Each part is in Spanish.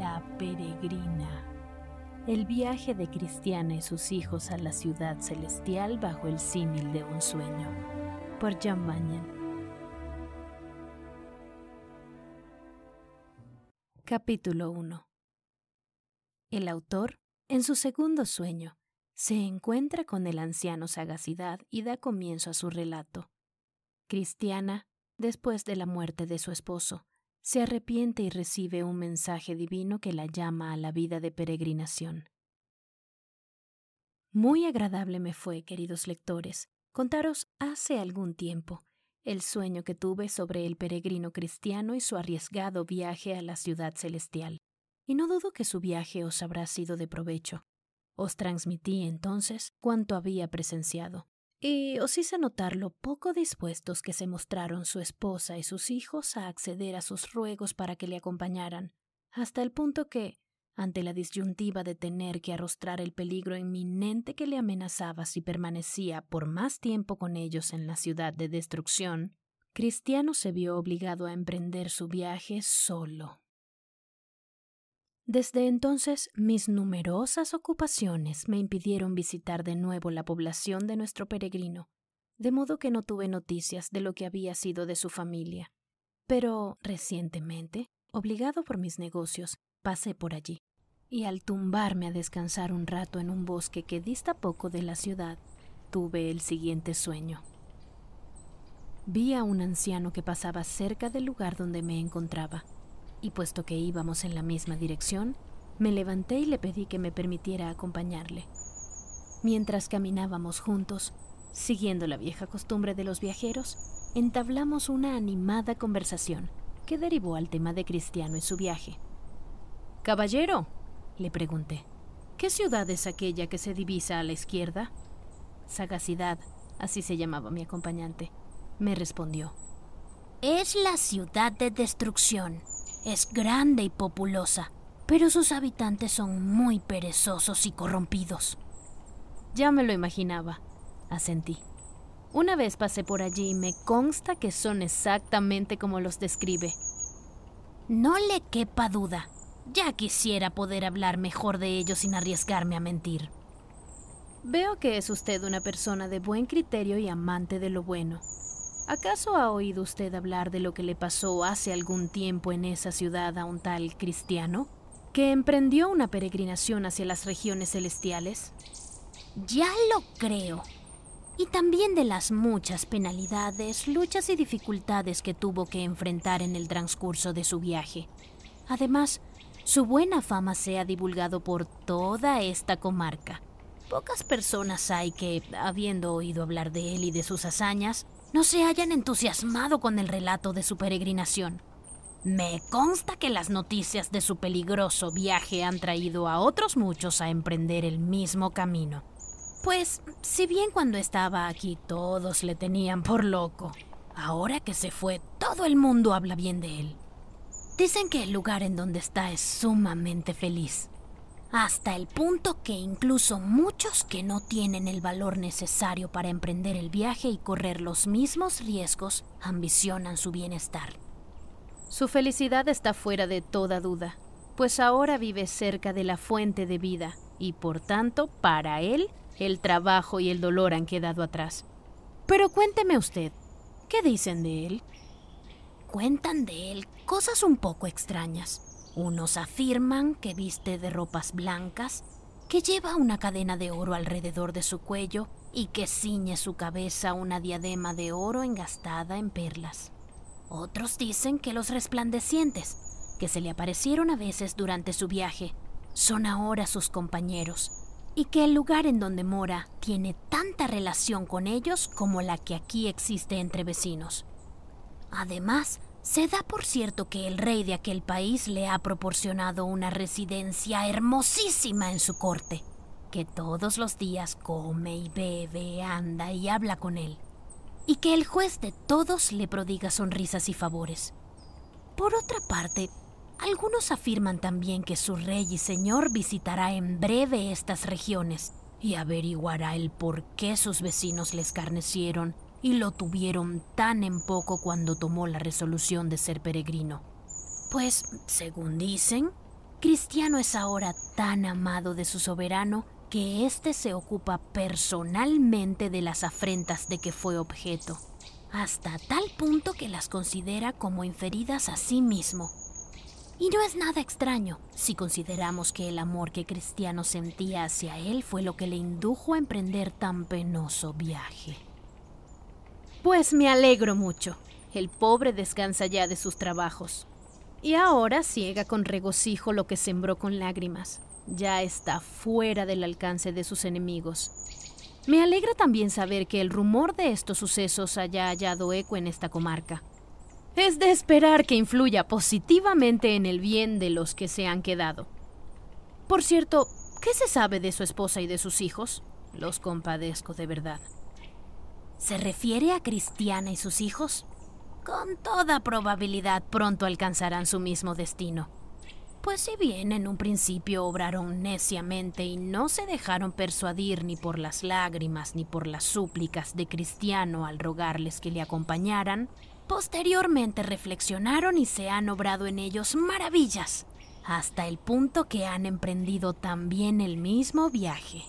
La peregrina. El viaje de Cristiana y sus hijos a la ciudad celestial bajo el símil de un sueño. Por John Bunyan. Capítulo 1. El autor, en su segundo sueño, se encuentra con el anciano Sagacidad y da comienzo a su relato. Cristiana, después de la muerte de su esposo, se arrepiente y recibe un mensaje divino que la llama a la vida de peregrinación. Muy agradable me fue, queridos lectores, contaros hace algún tiempo el sueño que tuve sobre el peregrino cristiano y su arriesgado viaje a la ciudad celestial, y no dudo que su viaje os habrá sido de provecho. Os transmití entonces cuanto había presenciado, y os hice notar lo poco dispuestos que se mostraron su esposa y sus hijos a acceder a sus ruegos para que le acompañaran, hasta el punto que, ante la disyuntiva de tener que arrostrar el peligro inminente que le amenazaba si permanecía por más tiempo con ellos en la ciudad de destrucción, Cristiano se vio obligado a emprender su viaje solo. Desde entonces, mis numerosas ocupaciones me impidieron visitar de nuevo la población de nuestro peregrino, de modo que no tuve noticias de lo que había sido de su familia. Pero recientemente, obligado por mis negocios, pasé por allí, y al tumbarme a descansar un rato en un bosque que dista poco de la ciudad, tuve el siguiente sueño. Vi a un anciano que pasaba cerca del lugar donde me encontraba, y puesto que íbamos en la misma dirección, me levanté y le pedí que me permitiera acompañarle. Mientras caminábamos juntos, siguiendo la vieja costumbre de los viajeros, entablamos una animada conversación que derivó al tema de Cristiano y su viaje. «Caballero», le pregunté, «¿qué ciudad es aquella que se divisa a la izquierda?» Sagacidad, así se llamaba mi acompañante, me respondió. «Es la ciudad de destrucción. Es grande y populosa, pero sus habitantes son muy perezosos y corrompidos». Ya me lo imaginaba, asentí. Una vez pasé por allí y me consta que son exactamente como los describe. No le quepa duda. Ya quisiera poder hablar mejor de ellos sin arriesgarme a mentir. Veo que es usted una persona de buen criterio y amante de lo bueno. ¿Acaso ha oído usted hablar de lo que le pasó hace algún tiempo en esa ciudad a un tal Cristiano, que emprendió una peregrinación hacia las regiones celestiales? Ya lo creo. Y también de las muchas penalidades, luchas y dificultades que tuvo que enfrentar en el transcurso de su viaje. Además, su buena fama se ha divulgado por toda esta comarca. Pocas personas hay que, habiendo oído hablar de él y de sus hazañas, no se hayan entusiasmado con el relato de su peregrinación. Me consta que las noticias de su peligroso viaje han traído a otros muchos a emprender el mismo camino. Pues, si bien cuando estaba aquí todos le tenían por loco, ahora que se fue, todo el mundo habla bien de él. Dicen que el lugar en donde está es sumamente feliz, hasta el punto que incluso muchos que no tienen el valor necesario para emprender el viaje y correr los mismos riesgos ambicionan su bienestar. Su felicidad está fuera de toda duda, pues ahora vive cerca de la fuente de vida y, por tanto, para él, el trabajo y el dolor han quedado atrás. Pero cuénteme usted, ¿qué dicen de él? Cuentan de él cosas un poco extrañas. Unos afirman que viste de ropas blancas, que lleva una cadena de oro alrededor de su cuello y que ciñe su cabeza una diadema de oro engastada en perlas. Otros dicen que los resplandecientes, que se le aparecieron a veces durante su viaje, son ahora sus compañeros, y que el lugar en donde mora tiene tanta relación con ellos como la que aquí existe entre vecinos. Además, se da por cierto que el rey de aquel país le ha proporcionado una residencia hermosísima en su corte, que todos los días come y bebe, anda y habla con él, y que el juez de todos le prodiga sonrisas y favores. Por otra parte, algunos afirman también que su rey y señor visitará en breve estas regiones y averiguará el por qué sus vecinos le escarnecieron y lo tuvieron tan en poco cuando tomó la resolución de ser peregrino. Pues, según dicen, Cristiano es ahora tan amado de su soberano que éste se ocupa personalmente de las afrentas de que fue objeto, hasta tal punto que las considera como inferidas a sí mismo. Y no es nada extraño si consideramos que el amor que Cristiano sentía hacia él fue lo que le indujo a emprender tan penoso viaje. Pues me alegro mucho. El pobre descansa ya de sus trabajos. Y ahora ciega con regocijo lo que sembró con lágrimas. Ya está fuera del alcance de sus enemigos. Me alegra también saber que el rumor de estos sucesos haya hallado eco en esta comarca. Es de esperar que influya positivamente en el bien de los que se han quedado. Por cierto, ¿qué se sabe de su esposa y de sus hijos? Los compadezco de verdad. ¿Se refiere a Cristiana y sus hijos? Con toda probabilidad pronto alcanzarán su mismo destino. Pues si bien en un principio obraron neciamente y no se dejaron persuadir ni por las lágrimas ni por las súplicas de Cristiano al rogarles que le acompañaran, posteriormente reflexionaron y se han obrado en ellos maravillas, hasta el punto que han emprendido también el mismo viaje.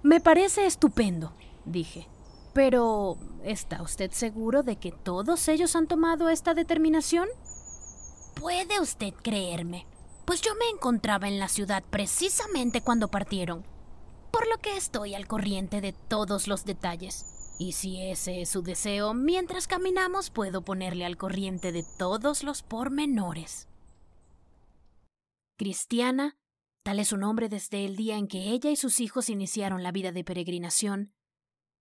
Me parece estupendo, dije. Pero, ¿está usted seguro de que todos ellos han tomado esta determinación? Puede usted creerme, pues yo me encontraba en la ciudad precisamente cuando partieron, por lo que estoy al corriente de todos los detalles. Y si ese es su deseo, mientras caminamos puedo ponerle al corriente de todos los pormenores. Cristiana, tal es su nombre desde el día en que ella y sus hijos iniciaron la vida de peregrinación,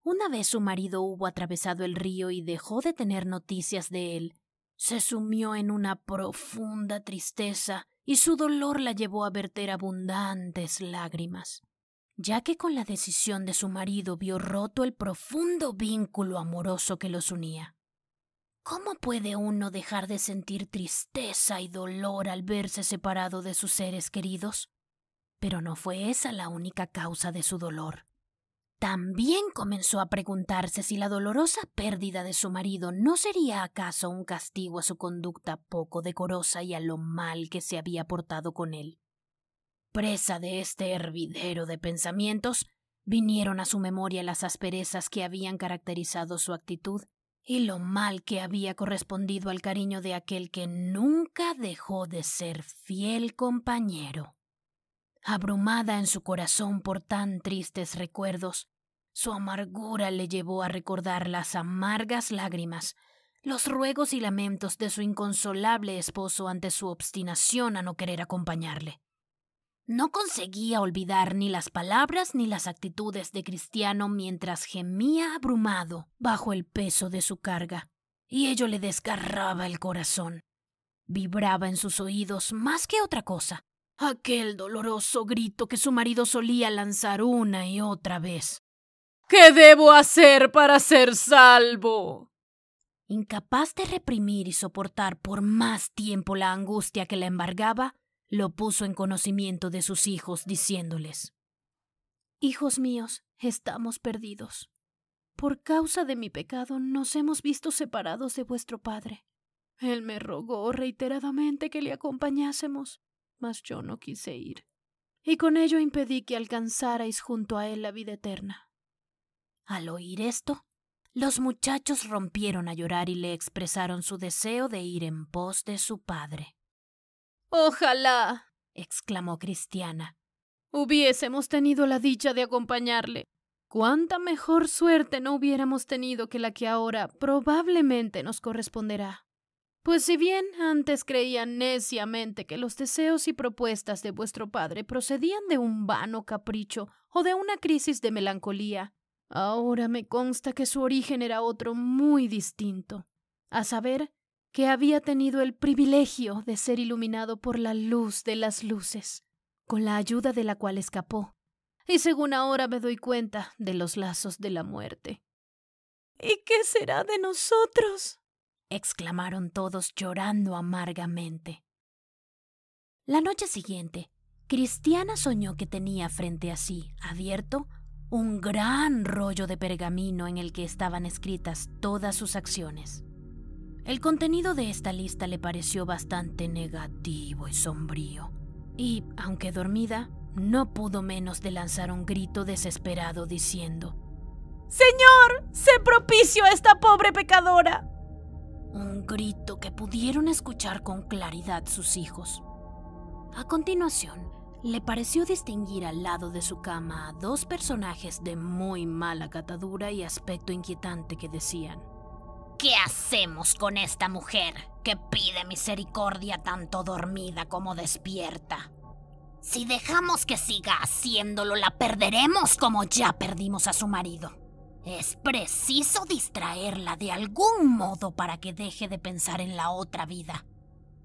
una vez su marido hubo atravesado el río y dejó de tener noticias de él, se sumió en una profunda tristeza y su dolor la llevó a verter abundantes lágrimas, ya que con la decisión de su marido vio roto el profundo vínculo amoroso que los unía. ¿Cómo puede uno dejar de sentir tristeza y dolor al verse separado de sus seres queridos? Pero no fue esa la única causa de su dolor. También comenzó a preguntarse si la dolorosa pérdida de su marido no sería acaso un castigo a su conducta poco decorosa y a lo mal que se había portado con él. Presa de este hervidero de pensamientos, vinieron a su memoria las asperezas que habían caracterizado su actitud y lo mal que había correspondido al cariño de aquel que nunca dejó de ser fiel compañero. Abrumada en su corazón por tan tristes recuerdos, su amargura le llevó a recordar las amargas lágrimas, los ruegos y lamentos de su inconsolable esposo ante su obstinación a no querer acompañarle. No conseguía olvidar ni las palabras ni las actitudes de Cristiano mientras gemía abrumado bajo el peso de su carga, y ello le desgarraba el corazón. Vibraba en sus oídos más que otra cosa aquel doloroso grito que su marido solía lanzar una y otra vez. ¿Qué debo hacer para ser salvo? Incapaz de reprimir y soportar por más tiempo la angustia que la embargaba, lo puso en conocimiento de sus hijos, diciéndoles: Hijos míos, estamos perdidos. Por causa de mi pecado nos hemos visto separados de vuestro padre. Él me rogó reiteradamente que le acompañásemos, mas yo no quise ir, y con ello impedí que alcanzarais junto a él la vida eterna. Al oír esto, los muchachos rompieron a llorar y le expresaron su deseo de ir en pos de su padre. «Ojalá», exclamó Cristiana, «hubiésemos tenido la dicha de acompañarle. Cuánta mejor suerte no hubiéramos tenido que la que ahora probablemente nos corresponderá. Pues si bien antes creía neciamente que los deseos y propuestas de vuestro padre procedían de un vano capricho o de una crisis de melancolía, ahora me consta que su origen era otro muy distinto, a saber, que había tenido el privilegio de ser iluminado por la luz de las luces, con la ayuda de la cual escapó, y según ahora me doy cuenta, de los lazos de la muerte. ¿Y qué será de nosotros?», exclamaron todos llorando amargamente. La noche siguiente, Cristiana soñó que tenía frente a sí, abierto, un gran rollo de pergamino en el que estaban escritas todas sus acciones. El contenido de esta lista le pareció bastante negativo y sombrío, y, aunque dormida, no pudo menos de lanzar un grito desesperado diciendo: «¡Señor, sé propicio a esta pobre pecadora!». Un grito que pudieron escuchar con claridad sus hijos. A continuación, le pareció distinguir al lado de su cama a dos personajes de muy mala catadura y aspecto inquietante que decían: «¿Qué hacemos con esta mujer que pide misericordia tanto dormida como despierta? Si dejamos que siga haciéndolo, la perderemos como ya perdimos a su marido. Es preciso distraerla de algún modo para que deje de pensar en la otra vida,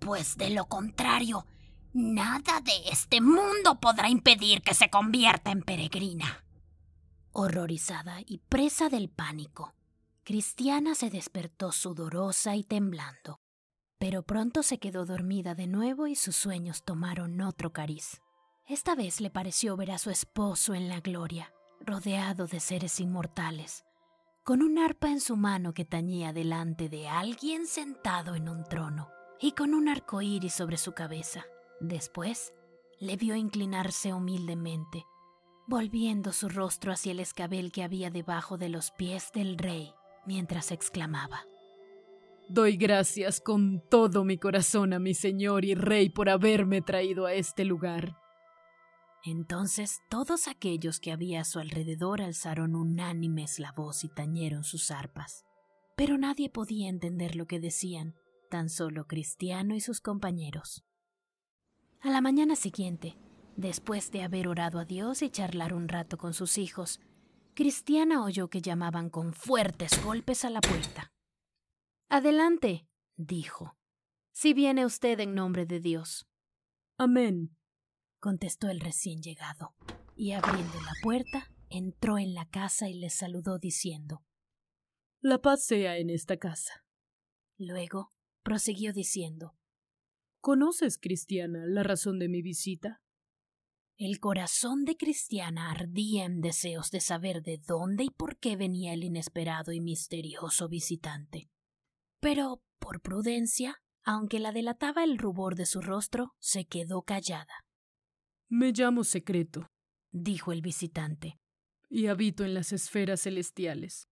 pues de lo contrario, nada de este mundo podrá impedir que se convierta en peregrina». Horrorizada y presa del pánico, Cristiana se despertó sudorosa y temblando, pero pronto se quedó dormida de nuevo y sus sueños tomaron otro cariz. Esta vez le pareció ver a su esposo en la gloria, rodeado de seres inmortales, con un arpa en su mano que tañía delante de alguien sentado en un trono y con un arco iris sobre su cabeza. Después, le vio inclinarse humildemente, volviendo su rostro hacia el escabel que había debajo de los pies del rey, mientras exclamaba: «Doy gracias con todo mi corazón a mi señor y rey por haberme traído a este lugar». Entonces todos aquellos que había a su alrededor alzaron unánimes la voz y tañeron sus arpas. Pero nadie podía entender lo que decían, tan solo Cristiano y sus compañeros. A la mañana siguiente, después de haber orado a Dios y charlar un rato con sus hijos, Cristiana oyó que llamaban con fuertes golpes a la puerta. «Adelante», dijo, «si viene usted en nombre de Dios». «Amén», contestó el recién llegado, y abriendo la puerta, entró en la casa y les saludó diciendo: «La paz sea en esta casa». Luego prosiguió diciendo: «¿Conoces, Cristiana, la razón de mi visita?». El corazón de Cristiana ardía en deseos de saber de dónde y por qué venía el inesperado y misterioso visitante. Pero, por prudencia, aunque la delataba el rubor de su rostro, se quedó callada. «Me llamo Secreto», dijo el visitante, «y habito en las esferas celestiales.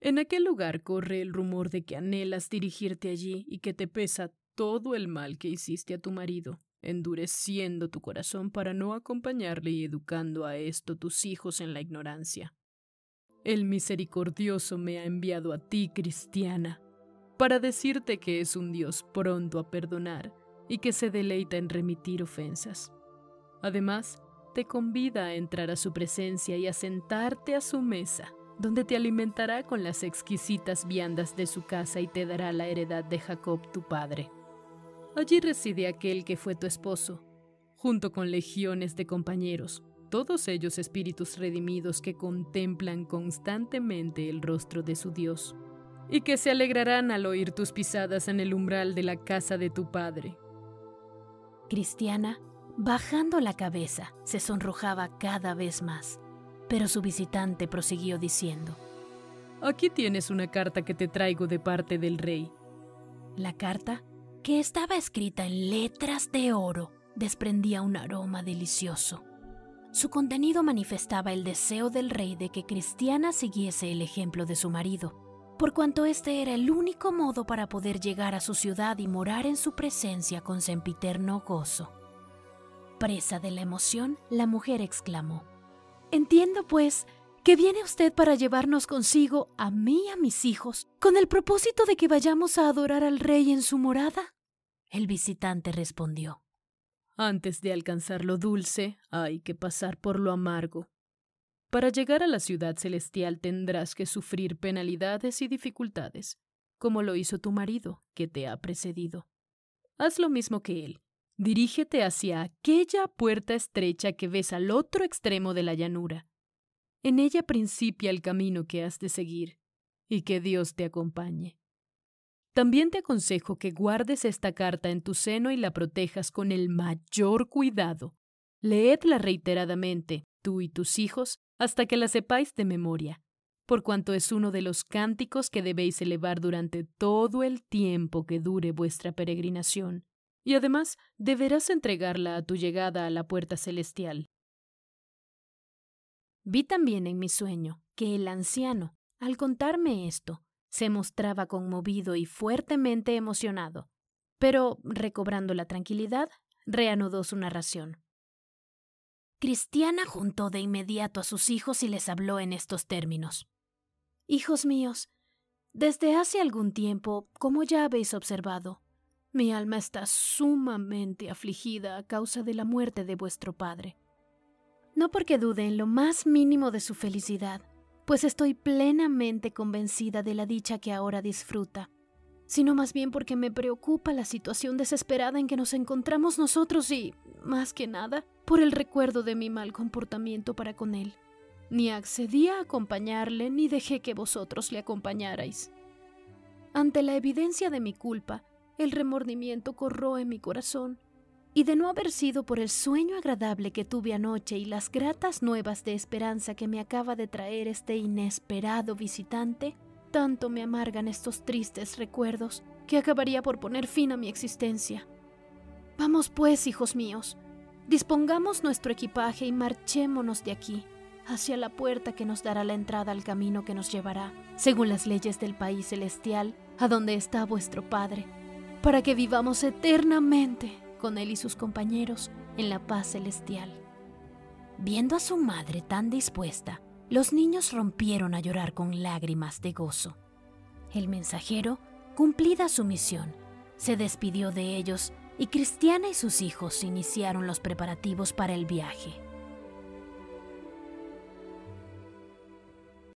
En aquel lugar corre el rumor de que anhelas dirigirte allí y que te pesa todo el mal que hiciste a tu marido, endureciendo tu corazón para no acompañarle y educando a esto tus hijos en la ignorancia. El misericordioso me ha enviado a ti, Cristiana, para decirte que es un Dios pronto a perdonar y que se deleita en remitir ofensas. Además, te convida a entrar a su presencia y a sentarte a su mesa, donde te alimentará con las exquisitas viandas de su casa y te dará la heredad de Jacob tu padre. Allí reside aquel que fue tu esposo, junto con legiones de compañeros, todos ellos espíritus redimidos que contemplan constantemente el rostro de su Dios, y que se alegrarán al oír tus pisadas en el umbral de la casa de tu padre». Cristiana, bajando la cabeza, se sonrojaba cada vez más, pero su visitante prosiguió diciendo: «Aquí tienes una carta que te traigo de parte del rey». La carta, que estaba escrita en letras de oro, desprendía un aroma delicioso. Su contenido manifestaba el deseo del rey de que Cristiana siguiese el ejemplo de su marido, por cuanto este era el único modo para poder llegar a su ciudad y morar en su presencia con sempiterno gozo. Presa de la emoción, la mujer exclamó: «Entiendo, pues, que viene usted para llevarnos consigo, a mí y a mis hijos, con el propósito de que vayamos a adorar al rey en su morada». El visitante respondió: «Antes de alcanzar lo dulce, hay que pasar por lo amargo. Para llegar a la ciudad celestial tendrás que sufrir penalidades y dificultades, como lo hizo tu marido, que te ha precedido. Haz lo mismo que él. Dirígete hacia aquella puerta estrecha que ves al otro extremo de la llanura. En ella principia el camino que has de seguir, y que Dios te acompañe. También te aconsejo que guardes esta carta en tu seno y la protejas con el mayor cuidado. Leedla reiteradamente, tú y tus hijos, hasta que la sepáis de memoria, por cuanto es uno de los cánticos que debéis elevar durante todo el tiempo que dure vuestra peregrinación, y además deberás entregarla a tu llegada a la puerta celestial. Vi también en mi sueño que el anciano, al contarme esto, se mostraba conmovido y fuertemente emocionado, pero, recobrando la tranquilidad, reanudó su narración. Cristiana juntó de inmediato a sus hijos y les habló en estos términos. Hijos míos, desde hace algún tiempo, como ya habéis observado, mi alma está sumamente afligida a causa de la muerte de vuestro padre. No porque dude en lo más mínimo de su felicidad, pues estoy plenamente convencida de la dicha que ahora disfruta, sino más bien porque me preocupa la situación desesperada en que nos encontramos nosotros y, más que nada, por el recuerdo de mi mal comportamiento para con él. Ni accedí a acompañarle ni dejé que vosotros le acompañarais. Ante la evidencia de mi culpa, el remordimiento corroe mi corazón, y de no haber sido por el sueño agradable que tuve anoche y las gratas nuevas de esperanza que me acaba de traer este inesperado visitante, tanto me amargan estos tristes recuerdos que acabaría por poner fin a mi existencia. Vamos pues, hijos míos, dispongamos nuestro equipaje y marchémonos de aquí, hacia la puerta que nos dará la entrada al camino que nos llevará, según las leyes del país celestial, a donde está vuestro Padre, para que vivamos eternamente con él y sus compañeros en la paz celestial. Viendo a su madre tan dispuesta, los niños rompieron a llorar con lágrimas de gozo. El mensajero, cumplida su misión, se despidió de ellos y Cristiana y sus hijos iniciaron los preparativos para el viaje.